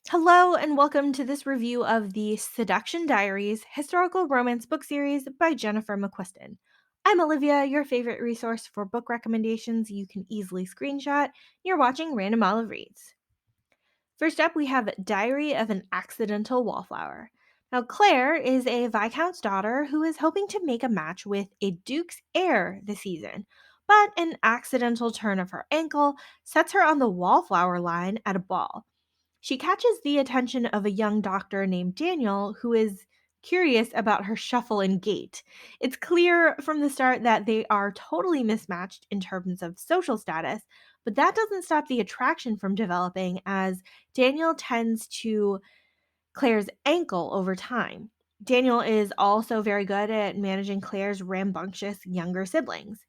Hello, and welcome to this review of the Seduction Diaries historical romance book series by Jennifer McQuiston. I'm Olivia, your favorite resource for book recommendations you can easily screenshot. You're watching Random Olive Reads. First up, we have Diary of an Accidental Wallflower. Now, Claire is a Viscount's daughter who is hoping to make a match with a Duke's heir this season, but an accidental turn of her ankle sets her on the wallflower line at a ball. She catches the attention of a young doctor named Daniel who is curious about her shuffle and gait. It's clear from the start that they are totally mismatched in terms of social status, but that doesn't stop the attraction from developing as Daniel tends to Claire's ankle over time. Daniel is also very good at managing Claire's rambunctious younger siblings.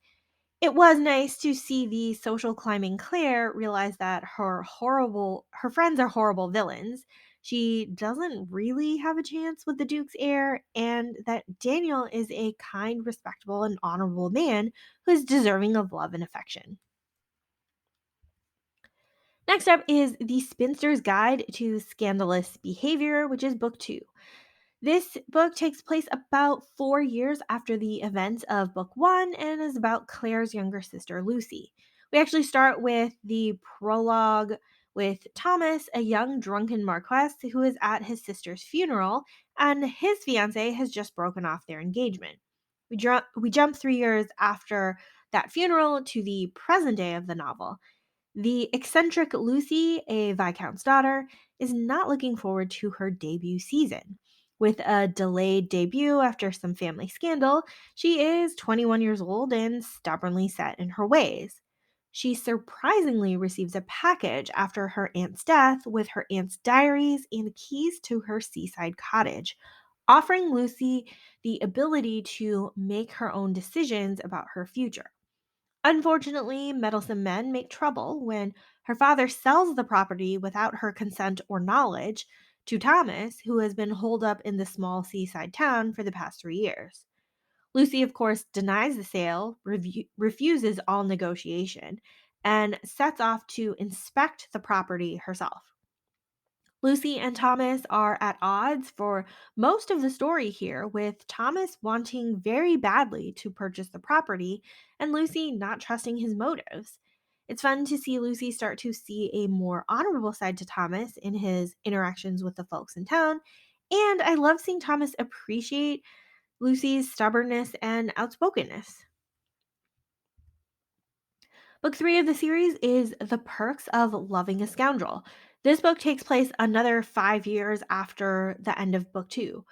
It was nice to see the social climbing Claire realize that her friends are horrible villains. She doesn't really have a chance with the Duke's heir, and that Daniel is a kind, respectable, and honorable man who is deserving of love and affection. Next up is The Spinster's Guide to Scandalous Behavior, which is book 2. This book takes place about 4 years after the events of book one and is about Claire's younger sister, Lucy. We actually start with the prologue with Thomas, a young drunken marquess who is at his sister's funeral, and his fiancee has just broken off their engagement. We jump 3 years after that funeral to the present day of the novel. The eccentric Lucy, a Viscount's daughter, is not looking forward to her debut season. With a delayed debut after some family scandal, she is 21 years old and stubbornly set in her ways. She surprisingly receives a package after her aunt's death with her aunt's diaries and keys to her seaside cottage, offering Lucy the ability to make her own decisions about her future. Unfortunately, meddlesome men make trouble when her father sells the property without her consent or knowledge to Thomas, who has been holed up in the small seaside town for the past 3 years. Lucy, of course, denies the sale, refuses all negotiation, and sets off to inspect the property herself. Lucy and Thomas are at odds for most of the story here, with Thomas wanting very badly to purchase the property and Lucy not trusting his motives. It's fun to see Lucy start to see a more honorable side to Thomas in his interactions with the folks in town, and I love seeing Thomas appreciate Lucy's stubbornness and outspokenness. Book 3 of the series is The Perks of Loving a Scoundrel. This book takes place another 5 years after the end of book 2.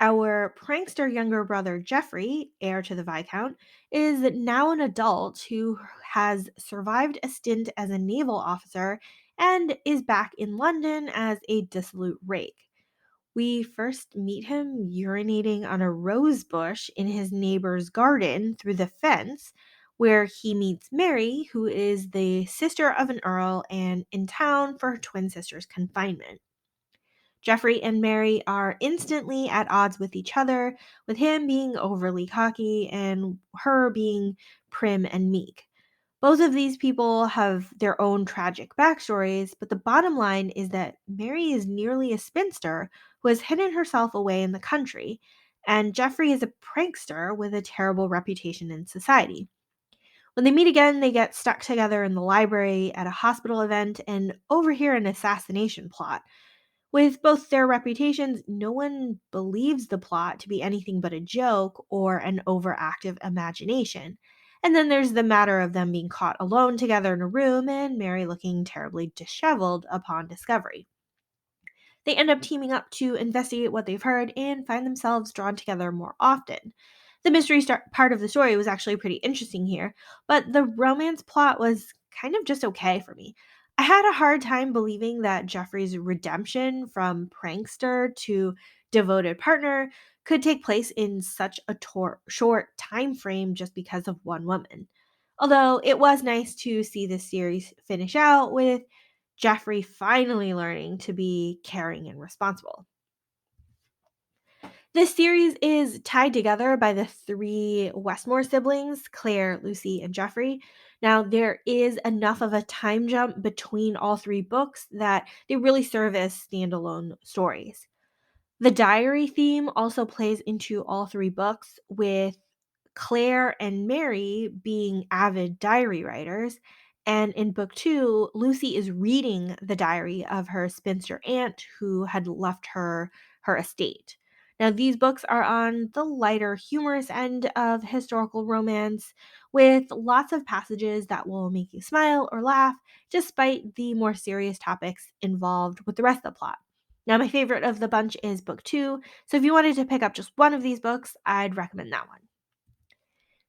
Our prankster younger brother Geoffrey, heir to the Viscount, is now an adult who has survived a stint as a naval officer and is back in London as a dissolute rake. We first meet him urinating on a rose bush in his neighbor's garden through the fence, where he meets Mary, who is the sister of an earl and in town for her twin sister's confinement. Jeffrey and Mary are instantly at odds with each other, with him being overly cocky and her being prim and meek. Both of these people have their own tragic backstories, but the bottom line is that Mary is nearly a spinster who has hidden herself away in the country, and Jeffrey is a prankster with a terrible reputation in society. When they meet again, they get stuck together in the library at a hospital event and overhear an assassination plot. With both their reputations, no one believes the plot to be anything but a joke or an overactive imagination. And then there's the matter of them being caught alone together in a room and Mary looking terribly disheveled upon discovery. They end up teaming up to investigate what they've heard and find themselves drawn together more often. The part of the story was actually pretty interesting here, but the romance plot was kind of just okay for me. I had a hard time believing that Jeffrey's redemption from prankster to devoted partner could take place in such a short time frame just because of one woman. Although it was nice to see this series finish out with Jeffrey finally learning to be caring and responsible. This series is tied together by the three Westmore siblings, Claire, Lucy, and Jeffrey. Now, there is enough of a time jump between all three books that they really serve as standalone stories. The diary theme also plays into all three books, with Claire and Mary being avid diary writers. And in book two, Lucy is reading the diary of her spinster aunt who had left her estate. Now, these books are on the lighter, humorous end of historical romance, with lots of passages that will make you smile or laugh, despite the more serious topics involved with the rest of the plot. Now, my favorite of the bunch is book two, so if you wanted to pick up just one of these books, I'd recommend that one.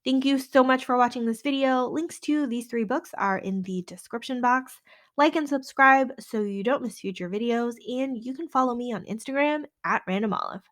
Thank you so much for watching this video. Links to these three books are in the description box. Like and subscribe so you don't miss future videos, and you can follow me on Instagram at randomolive.